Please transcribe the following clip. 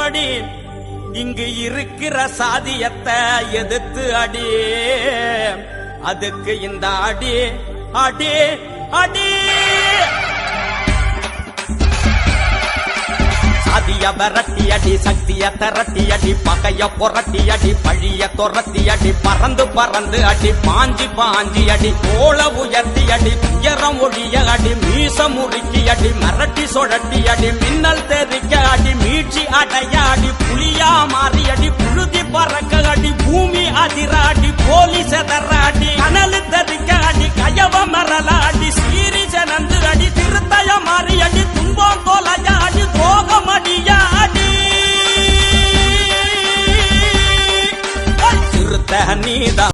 படி இங்கு இருக்கிற சாதியத்தை எதிர்த்து அடி. அதுக்கு இந்த அடி அடி அடி. சாதிய விரட்டி அடி, சக்திய திரட்டி அடி, பகைய புரட்டி அடி, பழிய துரத்தி அடி, பறந்து பறந்து அடி, பாஞ்சி பாஞ்சி அடி, கோல உயர்த்தி அடி, உயரம் ஒழிய அடி, மீச முறுக்கி அடி, மிரட்டி சுழட்டி அடி, மின்னல் தெரிக்க அடி, மீட்சி அடைய அடி, புலியா மாறி அடி, புழுதி பறக்க அடி, பூமி அதிர அடி,